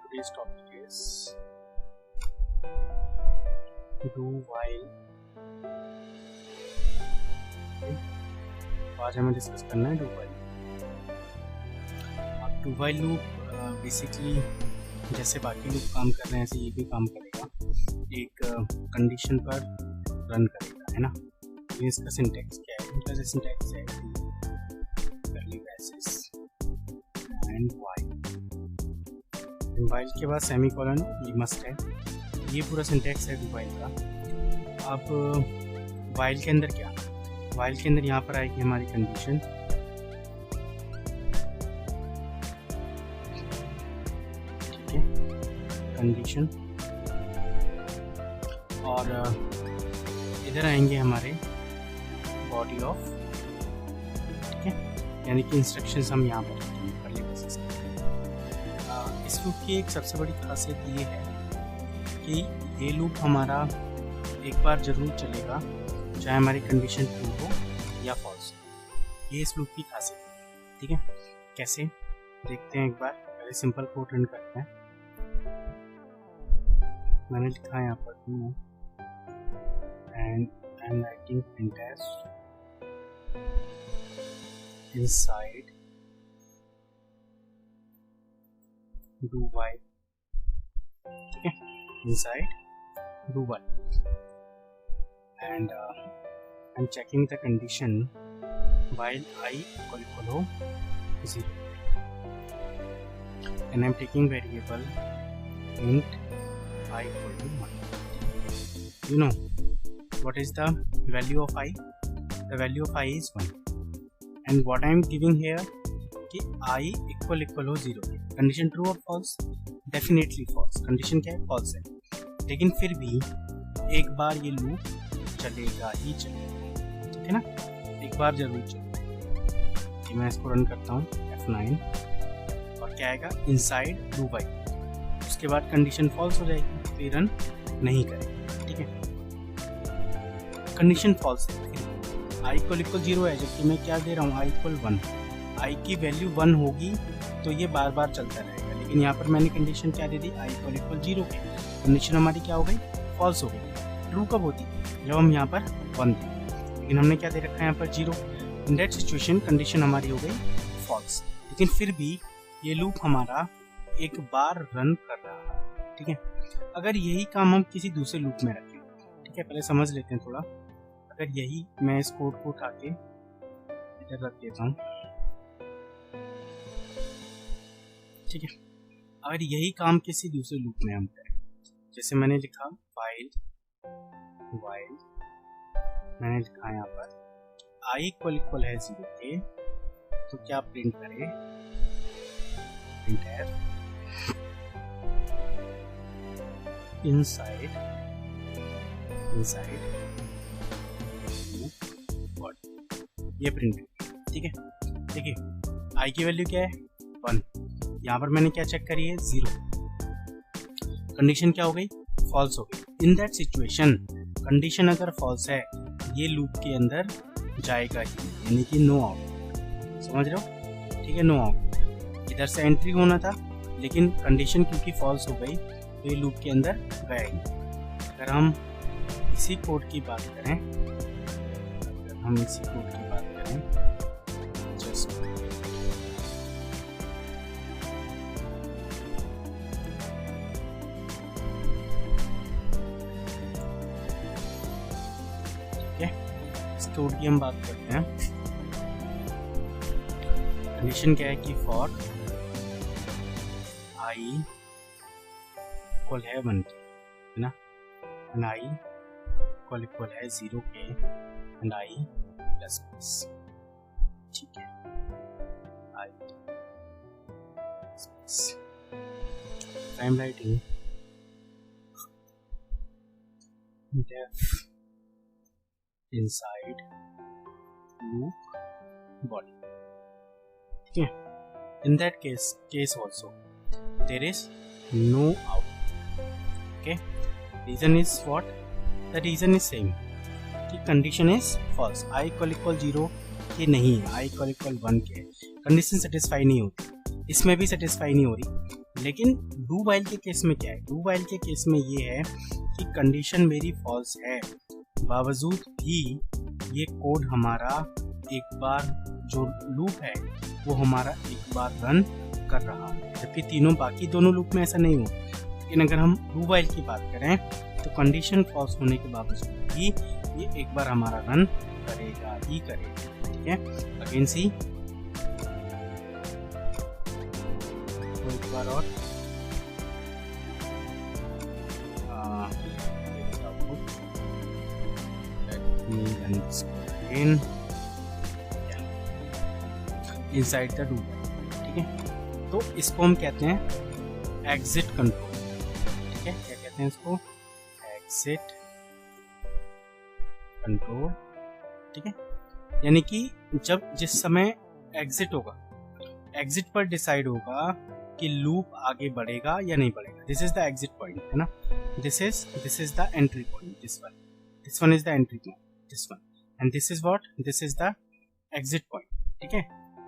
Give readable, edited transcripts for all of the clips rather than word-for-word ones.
today's topic is do while. आज हमें discuss करना है डू वाइल. अब डू वाइल लूप बेसिकली जैसे बाकी लूप काम कर रहे हैं ऐसे ये भी काम करेगा. एक कंडीशन पर रन करेगा, है ना. ये इसका सिंटैक्स क्या है? इनका सिंटैक्स है curly braces and while. While के बाद सेमीकोलन ये मस्ट है. ये पूरा सिंटैक्स है डू वाइल का. अब वाइल के अंदर क्या? वाइल के अंदर यहाँ पर आएगी हमारी कंडीशन. ठीक है, कंडीशन. और इधर आएंगे हमारे बॉडी ऑफ. ठीक है, यानी कि इंस्ट्रक्शंस हम यहाँ पर कर ले. इस लूप की एक सबसे बड़ी खासियत ये है कि ये लूप हमारा एक बार जरूर चलेगा चाहे हमारी कंडीशन ट्रू हो या फॉल्स. ये इस लूप की खासियत है. ठीक है, कैसे देखते हैं एक बार. पहले सिंपल कोड रन करते हैं. मैंने लिखा है यहाँ पर do and I am writing printf inside do while. ठीक है, inside do while and I'm checking the condition while I equal 0 and I'm taking variable int I equal to 1. You know what is the value of I? The value of I is 1 and what I am giving here कि I equal 0. Condition true और false? Definitely false. Condition क्या है? False है. लेकिन फिर भी एक बार ये लूप चलेगा ही चलेगा. ठीक है ना, एक बार जरूर चलेगा. मैं इसको रन करता हूँ F9 और क्या आएगा? Inside do while. उसके बाद कंडीशन फॉल्स हो जाएगी तो ये रन नहीं करेगा. ठीक है, कंडीशन फॉल्स है. I इक्वल 0 है जबकि मैं क्या दे रहा हूँ? I equal 1. I की वैल्यू 1 होगी तो ये बार बार चलता रहेगा. लेकिन यहाँ पर मैंने कंडीशन क्या दे दी? I इक्वल 0 के. कंडीशन हमारी क्या हो गई? फॉल्स हो गई. ट्रू कब होती? जब हम यहाँ पर 1 थे. लेकिन हमने क्या दे रखा है यहाँ पर? 0. इन दैट सिचुएशन कंडीशन हमारी हो गई फॉल्स. लेकिन फिर भी ये लूप हमारा एक बार रन कर रहा है. ठीक है, अगर यही काम हम किसी दूसरे लूप में रखें. ठीक है, पहले समझ लेते हैं थोड़ा. अगर यही मैं इस कोड को उठा के इधर रख देता हूँ. ठीक है, अगर यही काम किसी दूसरे लूप में हम करें, जैसे मैंने लिखा वाइल मैंने लिखा यहाँ पर I इक्वल है 0 के, तो क्या प्रिंट करें? printf inside ये प्रिंट. ठीक है, देखिए I की वैल्यू क्या है? 1. यहाँ पर मैंने क्या चेक करी है? 0. कंडीशन क्या हो गई? फॉल्स हो गई. इन दैट सिचुएशन कंडीशन अगर फॉल्स है ये लूप के अंदर जाएगा ही, यानी कि नो आउट. समझ रहे हो? ठीक है, नो आउट. इधर से एंट्री होना था लेकिन कंडीशन क्योंकि फॉल्स हो गई तो ये लूप के अंदर गया ही. अगर हम इसी कोड की बात करें जस्ट इस कोड की हम बात करते हैं. कंडीशन क्या है कि फॉर I इक्वल है 1 के, है ना, एंड I इक्वल है 0 के एंड I प्लस. ठीक है, I plus. I am writing def inside loop body. ठीक है, in that case also there is no out. Okay, reason is what? The reason is same कि condition is false. I equal 0 ये नहीं है, I equal 1 के condition satisfy नहीं होती. इसमें भी सेटिस्फाई नहीं हो रही। लेकिन डू वाइल के केस में क्या है, डू वाइल के केस में ये है कि कंडीशन मेरी फॉल्स है, बावजूद भी ये कोड हमारा एक बार जो लूप है वो हमारा एक बार रन कर रहा है, जबकि तीनों बाकी दोनों लूप में ऐसा नहीं हो। लेकिन अगर हम डू वाइल की बात करें तो कंडीशन फॉल्स होने के बावजूद भी ये एक बार हमारा रन करेगा ही करेगा। ठीक है, अगेन सी एक बार और इनसाइड द डू। ठीक है, तो इसको हम कहते हैं एग्जिट कंट्रोल। ठीक है, क्या कहते हैं इसको, एग्जिट कंट्रोल। ठीक है, यानी कि जब जिस समय एग्जिट होगा, एग्जिट पर डिसाइड होगा कि लूप आगे बढ़ेगा या नहीं बढ़ेगा। This is the exit point, है ना, this is the entry point, this one is the entry point, this one, and this is what, this is the exit point. ठीक है,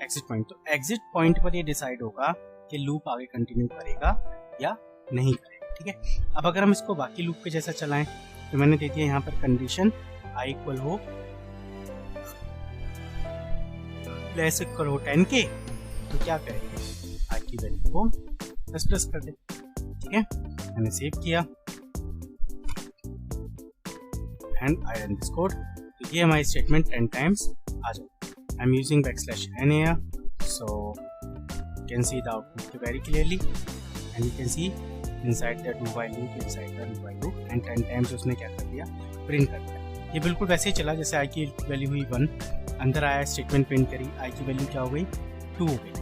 एग्जिट पॉइंट, तो एग्जिट पॉइंट पर ये decide होगा कि loop आगे कंटिन्यू करेगा या नहीं करेगा। ठीक है, अब अगर हम इसको बाकी लूप के जैसा चलाएं तो मैंने दे दिया यहाँ पर कंडीशन i इक्वल हो प्लस इक्वल हो 10 के, तो क्या करेंगे, i की वैल्यू को प्लस कर दे। ठीक है, मैंने सेव किया and I run this code, तो ये हमारी स्टेटमेंट 10 टाइम्स आ जाए। I am using \n here, so you can see the output very clearly and you can see inside the do while loop, inside the do while loop, and 10 times उसने क्या कर दिया, print कर दिया। ये बिल्कुल वैसे ही चला जैसे i की वैल्यू हुई 1, अंदर आया, स्टेटमेंट प्रिंट करी, i की वैल्यू क्या हो गई, 2 हो गई।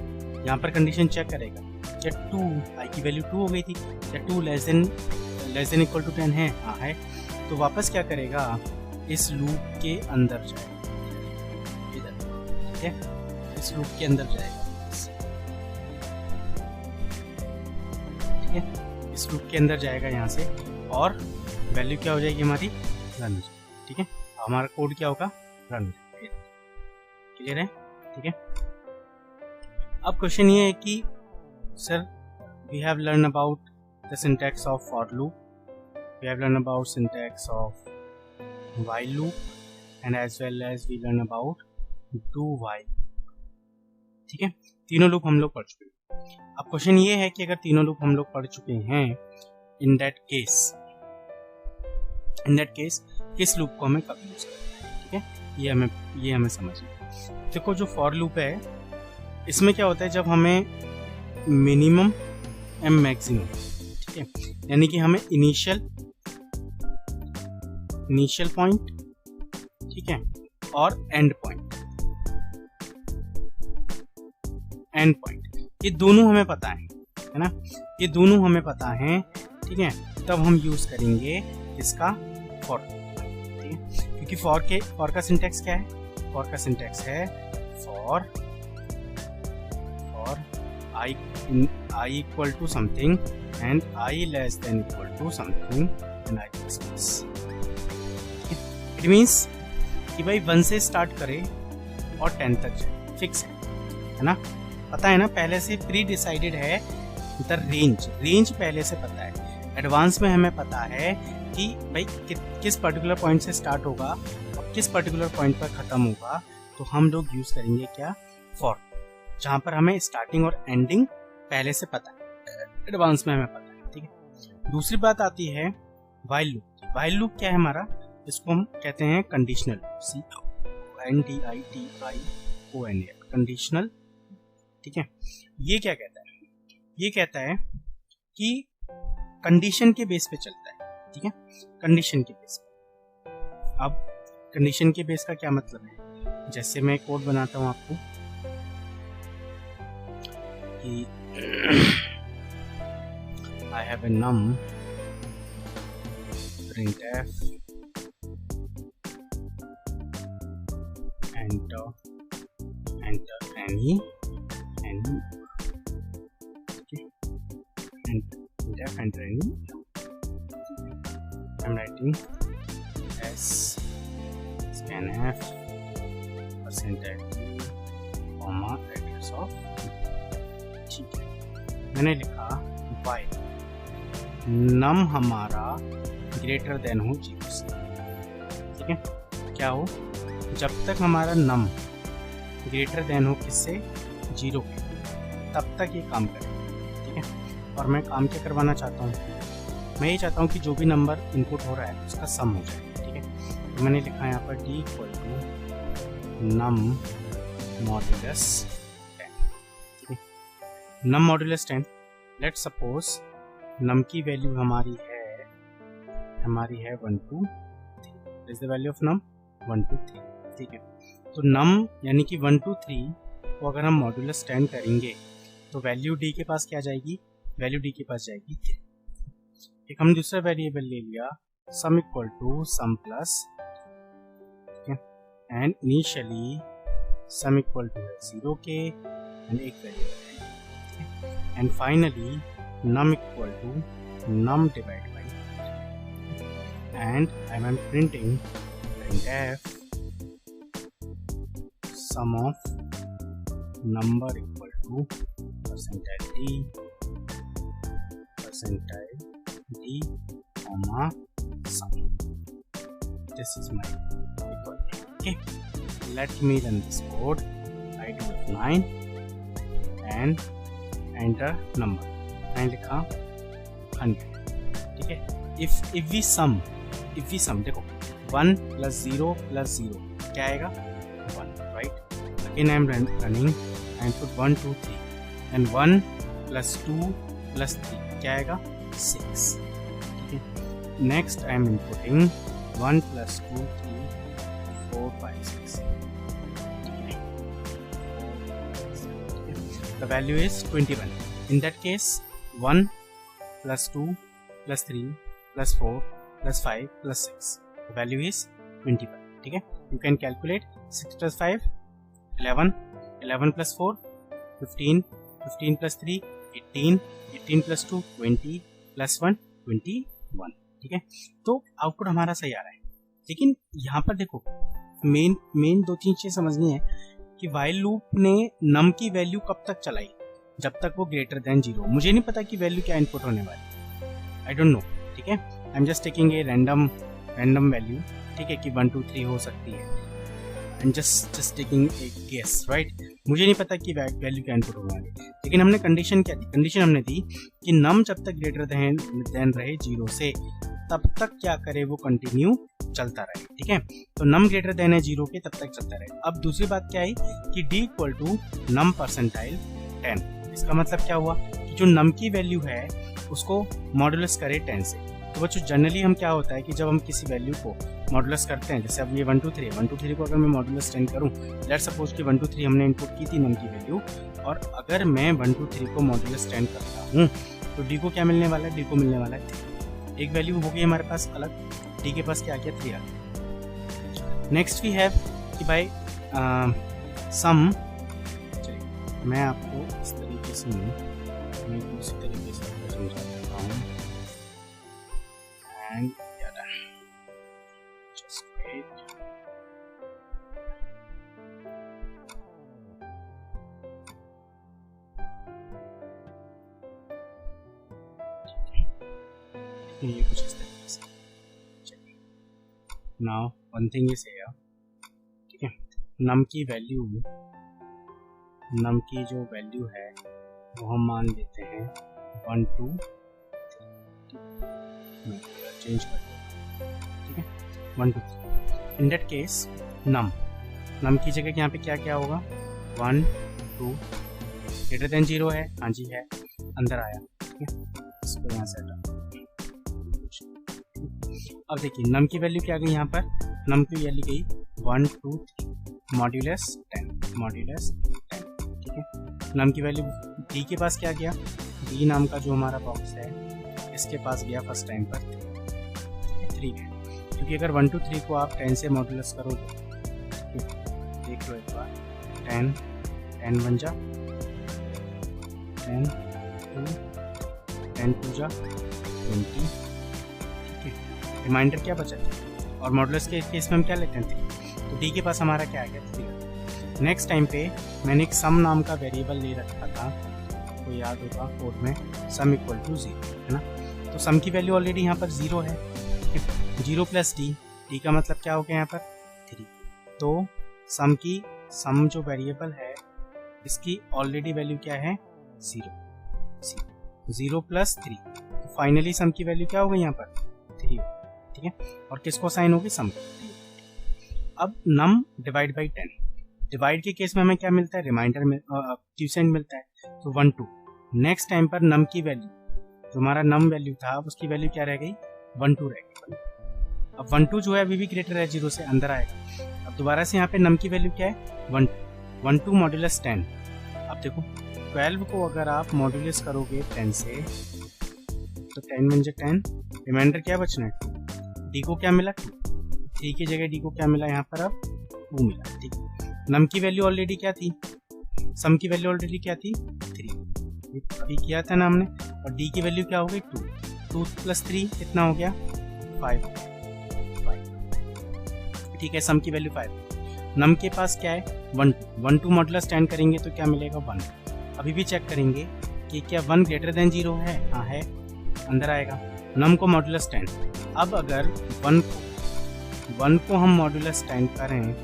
यहाँ पर कंडीशन चेक करेगा क्या 2, i की वैल्यू 2 हो गई थी, क्या 2 लेस देन इक्वल टू 10 है, हाँ है, तो वापस क्या करेगा, इस लूप के अंदर जाएगा, ठीक है, इस लूप के अंदर जाएगा, ठीक है, इस लूप के अंदर जाएगा यहाँ से, और वैल्यू क्या हो जाएगी हमारी, रन हो जाएगी। ठीक है, हमारा कोड क्या होगा, रन हो जाएगा। क्लियर है, ठीक है। अब क्वेश्चन ये है कि sir we have learn about the syntax of for loop, we have learn about syntax of while loop and as well as we learn about do while। ठीक है, तीनों लूप हम लोग पढ़ चुके हैं। अब क्वेश्चन ये है कि अगर तीनों लूप हम लोग पढ़ चुके हैं, इन दैट केस किस लूप को हमें कब यूज करना है। ठीक है, ये हमें समझना। देखो जो फॉर लूप है इसमें क्या होता है, जब हमें मिनिमम एंड मैक्सिमम, ठीक है, यानी कि हमें इनिशियल पॉइंट, ठीक है, और एंड पॉइंट, ये दोनों हमें पता है ना, ये दोनों हमें पता है। ठीक है, तब हम यूज करेंगे इसका फॉर। ठीक है, क्योंकि फॉर का सिंटैक्स क्या है, फॉर का सिंटैक्स है for i equal to something and i less than equal to something and i plus plus. It means कि भाई 1 से स्टार्ट करे और 10 तक जाए, फिक्स है ना, पता है ना, पहले से प्री डिसाइडेड है द रेंज पहले से पता है। एडवांस में हमें पता है कि भाई किस पर्टिकुलर पॉइंट से स्टार्ट होगा और किस पर्टिकुलर पॉइंट पर खत्म होगा, तो हम लोग यूज करेंगे क्या, फॉर, जहां पर हमें स्टार्टिंग और एंडिंग पहले से पता है, एडवांस में हमें पता है। ठीक है, दूसरी बात आती है व्हाइल लूप। व्हाइल लूप क्या है हमारा, इसको हम कहते हैं कंडीशनल, CONDITIONAL, कंडीशनल। ठीक है, ये क्या कहता है, ये कहता है कि कंडीशन के बेस पे चलता है। ठीक है, कंडीशन के बेस पे। अब कंडीशन के बेस का क्या मतलब है, जैसे मैं कोड बनाता हूं आपको कि I have a num printf enter any okay, and printf enter any, I'm writing s scanf %, comma address of, ठीक है, मैंने लिखा वाइल नम हमारा ग्रेटर देन हो 0 से। ठीक है, क्या हो, जब तक हमारा नम ग्रेटर देन हो किससे, 0 के, तब तक ये काम करेगा। ठीक है, और मैं काम क्या करवाना चाहता हूँ, मैं ये चाहता हूँ कि जो भी नंबर इनपुट हो रहा है उसका सम हो जाए। ठीक है, तो मैंने लिखा है यहाँ पर d equal to num modulus 10। ठीक है, num modulus 10, let's suppose num की वैल्यू हमारी है 1 2 3, is the value of num 1 2 3। ठीक है, तो नम यानी कि 1 2 3 को अगर हम मॉड्यूलस 10 करेंगे तो वैल्यू डी के पास क्या जाएगी, वैल्यू डी के पास जाएगी 3। एक हम दूसरा वेरिएबल ले लिया sum equal to sum plus, and initially sum equal to 0 के एंड एक वेरिएबल है, and finally num equal to num divided by, and I am printing printf sum of number equal to percentile d comma sum. This is my equal. Okay, let me run this code. I do F9 and enter number. मैंने लिखा 100। ठीक है, if we सम देखो 1 + 0 + 0 क्या आएगा 1, right. Again I am running, I put 1 2 3 and 1 + 2 + 3 क्या आएगा 6। ठीक है, next I am inputting 1 + 2 3 4 5 6, the value is 21। In that case 1 + 2 + 3 + 4 + 5 + 6, the value is 21। ठीक है, you can calculate 6 + 5 11, 11 + 4 15, 15 + 3 18, 18 + 2 20 + 1 21। ठीक है, तो आउटपुट हमारा सही आ रहा है। लेकिन यहाँ पर देखो मेन 2-3 चीजें समझनी है कि वाइल लूप ने नम की वैल्यू कब तक चलाई, जब तक वो ग्रेटर देन 0। मुझे नहीं पता कि वैल्यू क्या इनपुट होने वाली, आई डोंट नो। ठीक है, I am just taking a random value. ठीक है, कि 1 2 3 हो सकती है, I am just taking a guess, right. मुझे नहीं पता कि वैल्यू क्या इनपुट होने वाली, लेकिन हमने कंडीशन क्या दी, कंडीशन हमने दी कि नम जब तक ग्रेटर देन रहे 0 से, तब तक क्या करे वो कंटिन्यू चलता रहे। ठीक है, तो नम ग्रेटर देन है 0 के, तब तक चलता रहे। अब दूसरी बात क्या आई कि d equal to num percentile 10। इसका मतलब क्या हुआ कि जो नम की वैल्यू है उसको मॉडुलस करे 10 से। तो बच्चों जनरली हम क्या होता है कि जब हम किसी वैल्यू को मॉडुलस करते हैं, जैसे अब ये 1 2 3 को अगर मैं मॉडुलस 10 करूं, लेट्स सपोज कि 1 2 3 हमने इनपुट की थी नम की वैल्यू, और अगर मैं 1 2 3 को मॉडुलस 10 करता हूं तो डी को क्या मिलने वाला है, डी को मिलने वाला है 3। एक वैल्यू हो गई हमारे पास अलग, डी के पास क्या आ गया 3 आ गया। नेक्स्ट वी हैव कि भाई सम, मैं आपको इस तरीके से मैं दूसरी तरीके से आपको समझा देता हूँ, एंड जस्ट वेट। ये कुछ इस तरीके से। चलिए, now one thing is here. ठीक है, नम की जो वैल्यू है वो हम मान लेते हैं 1 2 3, चेंज कर देते हैं। ठीक है, 1 2 3। इन दैट केस नम की जगह यहाँ पे क्या क्या होगा, 1 2 ग्रेटर देन 0 है, हाँ जी है, अंदर आया। ठीक है, इसको यहाँ से हटा। अब देखिए नम की वैल्यू क्या गई, यहाँ पर नम की वैल्यू गई 1 2 3 मॉड्यूलस 10। ठीक है, नम की वैल्यू डी के पास क्या गया, डी नाम का जो हमारा बॉक्स है इसके पास गया फर्स्ट टाइम पर 3 है, क्योंकि अगर 1 2 3 को आप 10 से मॉड्यूलस करोगे, देख लो एक बार, 10 बन जा, 10 2 जा 20। ठीक है, रिमाइंडर क्या बचा था, और मॉड्यूलस के केस में हम क्या लेते हैं, तो डी के पास हमारा क्या आ गया 3। नेक्स्ट टाइम पे मैंने एक सम नाम का वेरिएबल ले रखा था, आपको याद होगा कोड में सम इक्वल टू 0 है ना। तो सम की वैल्यू ऑलरेडी यहाँ पर 0 है, 0 प्लस डी, डी का मतलब क्या हो गया यहाँ पर 3। तो सम जो वेरिएबल है इसकी ऑलरेडी वैल्यू क्या है 0 प्लस 3। तो फाइनली सम की वैल्यू क्या हो गई यहाँ पर 3, ठीक है। और किसको साइन होगी सम को। अब नम डिवाइड बाई 10, डिवाइड के केस में हमें क्या मिलता है रिमाइंडर में क्यूसेंट मिलता है, तो 1 2। नेक्स्ट टाइम पर नम की वैल्यू जो हमारा नम वैल्यू था उसकी वैल्यू क्या रह गई 1 2 रह गई। अब 1 2 जो है अभी भी ग्रेटर है 0 से, अंदर आएगा। अब दोबारा से यहाँ पे नम की वैल्यू क्या है 1 2 मॉड्यूलस 10। अब देखो 12 को अगर आप मॉड्यूलस करोगे 10 से तो 10 × 10, रिमाइंडर क्या बचना है 2, डी को क्या मिला 2, 3 की जगह डी को क्या मिला यहाँ पर अब 2 मिला, ठीक है। नम की वैल्यू ऑलरेडी क्या थी, सम की वैल्यू ऑलरेडी क्या थी 3, अभी किया था ना हमने। और डी की वैल्यू क्या हो गई 2, 2 प्लस 3 कितना हो गया 5, ठीक है। सम की वैल्यू 5, नम के पास क्या है 1 2 मॉडुलस 10 करेंगे तो क्या मिलेगा 1। अभी भी चेक करेंगे कि क्या 1 ग्रेटर देन 0 है, हाँ है, अंदर आएगा। नम को मॉडुलस 10, अब अगर 1 को हम मॉडुलस 10 करें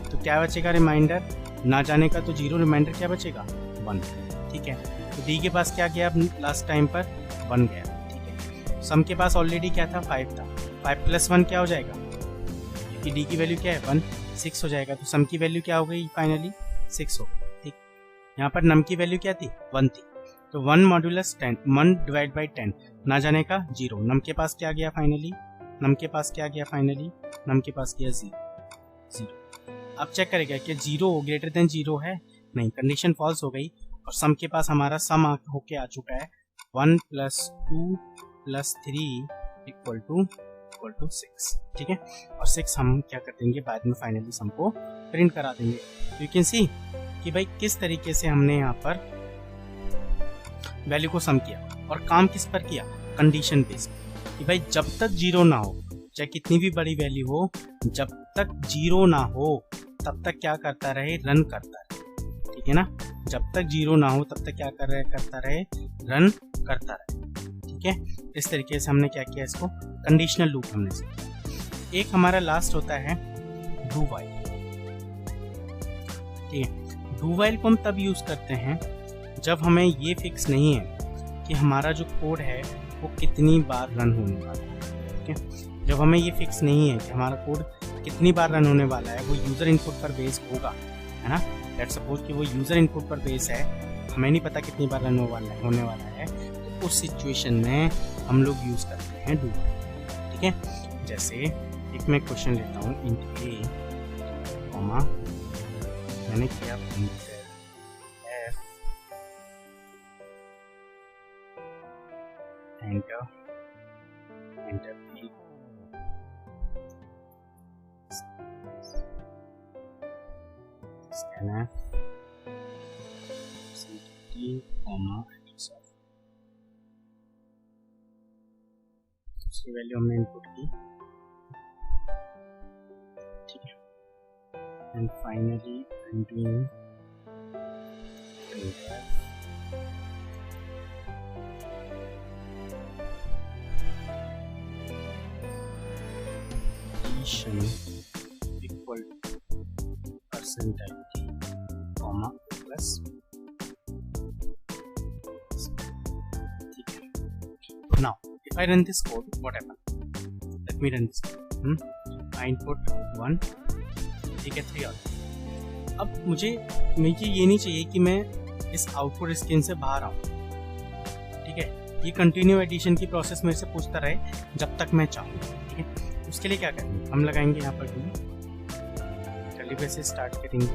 तो क्या बचेगा रिमाइंडर, ना जाने का तो 0, रिमाइंडर क्या बचेगा 1, ठीक है। तो डी के पास क्या गया अब लास्ट टाइम पर 1 गया, ठीक है। सम के पास ऑलरेडी क्या था 5 था, 5 प्लस 1 क्या हो जाएगा, क्योंकि डी की वैल्यू क्या है 1, 6 हो जाएगा। तो सम की वैल्यू क्या हो गई फाइनली 6 हो गई, ठीक। यहाँ पर नम की वैल्यू क्या थी 1 थी, तो 1 मॉड्यूलस 10, 1 डिवाइड बाई 10, ना जाने का 0, नम के पास क्या गया फाइनली, नम के पास क्या गया फाइनली, नम के पास गया 0। अब चेक करेगा कि 0 ग्रेटर देन 0 है, नहीं, कंडीशन फॉल्स हो गई। और सम के पास हमारा सम होके आ चुका है 1 + 2 + 3 = 6, ठीक है। और 6 हम क्या कर देंगे बाद में फाइनली सम को प्रिंट करा देंगे। तो यू कैन सी कि भाई किस तरीके से हमने यहाँ पर वैल्यू को सम किया, और काम किस पर किया, कंडीशन बेस्ड, कि भाई जब तक 0 ना हो, चाहे कितनी भी बड़ी वैल्यू हो, जब तक 0 ना हो तब तक क्या करता रहे, रन करता रहे, ठीक है ना। जब तक 0 ना हो तब तक क्या करता रहे, रन करता रहे, ठीक है। इस तरीके से हमने क्या किया, इसको कंडीशनल लूप हमने सीखा। एक हमारा लास्ट होता है डू वाइल, ठीक है। डू वाइल को हम तब यूज करते हैं जब हमें ये फिक्स नहीं है कि हमारा जो कोड है वो कितनी बार रन होने वाला है, ठीक है। जब हमें ये फिक्स नहीं है कि हमारा कोड कितनी बार रन होने वाला है, वो यूजर इनपुट पर बेस होगा, है ना। लेट्स सपोज कि वो यूजर इनपुट पर बेस है, हमें नहीं पता कितनी बार रन होने वाला है, तो उस सिचुएशन में हम लोग यूज करते हैं डू, ठीक है। जैसे एक मैं क्वेश्चन लेता हूँ, इंट ए कॉमा, मैंने किया f enter b, scanf ctt comma उसकी वैल्यू हमने इनपुट की, ठीक है। And finally printing addition equal percentage comma plus, now if I run this code, what happens, let me run this code. I input 1, ठीक है, 3 और अब मुझे ये नहीं चाहिए कि मैं इस आउटपुट स्क्रीन से बाहर आऊँ, ठीक है। ये कंटिन्यू एडिशन की प्रोसेस मेरे से पूछता रहे जब तक मैं चाहूँ, ठीक है। उसके लिए क्या करेंगे, हम लगाएंगे यहाँ पर से स्टार्ट करेंगे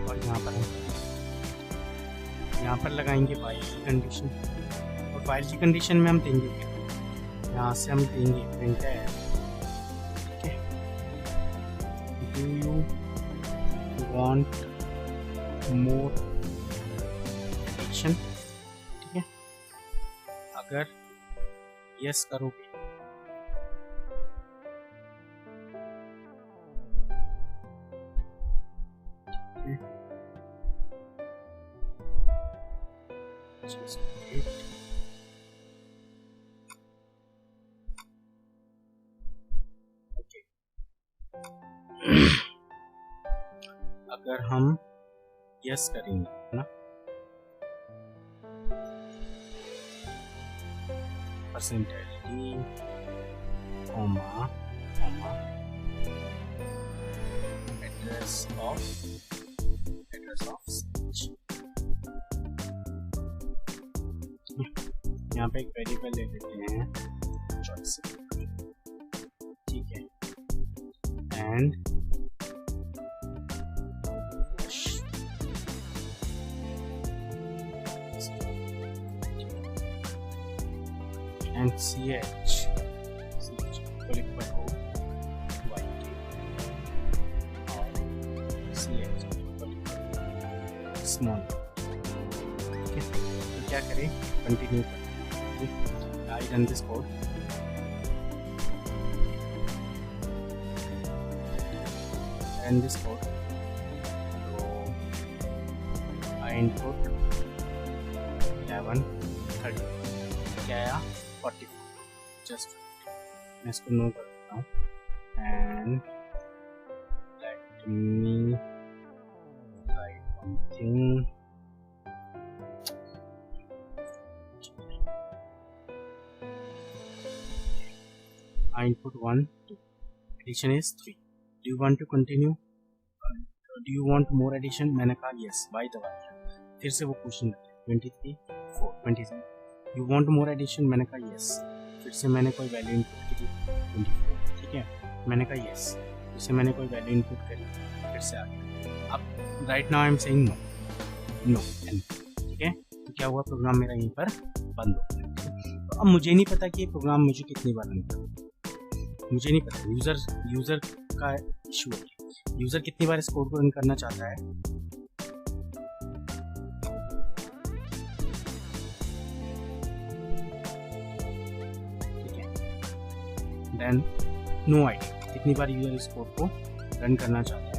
और यहाँ पर लगाएंगे वाइल की कंडीशन, और वाइल की कंडीशन में हम देंगे, यहाँ से हम देंगे printf, ठीक है, do you want more addition, ठीक है। अगर यस करोगे अगर हम यस करेंगे ना, percentage comma comma address of speech, यहाँ पे एक वेरिएबल ले लेते हैं चॉइस, ठीक है, and ch equal to yk और ch equal to small, ठीक है। तो क्या करें, कंटिन्यू करें, I run this code, run this code, तो आई इनपुट 11 30, क्या आया 44, जस्ट मैं इसको नो कर देता हूँ, and let me right something, I input 1 2, addition is 3, do you want to continue, do you want more addition, मैंने कहा yes, by the way फिर से वो क्वेश्चन लगे 23 4 23, you want more addition, मैंने कहा yes, फिर से मैंने कोई वैल्यू इनपुट की थी 24, ठीक है, मैंने कहा yes, फिर से मैंने कोई वैल्यू इनपुट करी, फिर से आ गया, अब right now I am saying no, ठीक है, तो क्या हुआ, प्रोग्राम मेरा यहीं पर बंद हो गया। तो अब मुझे नहीं पता कि ये प्रोग्राम मुझे कितनी बार रन करना, मुझे नहीं पता, यूज़र का इशू है, यूज़र कितनी बार इस कोड को रन करना चाहता है, ठीक है, देन नो आइडिया कितनी बार यूज़र इस कोड को रन करना चाहता है।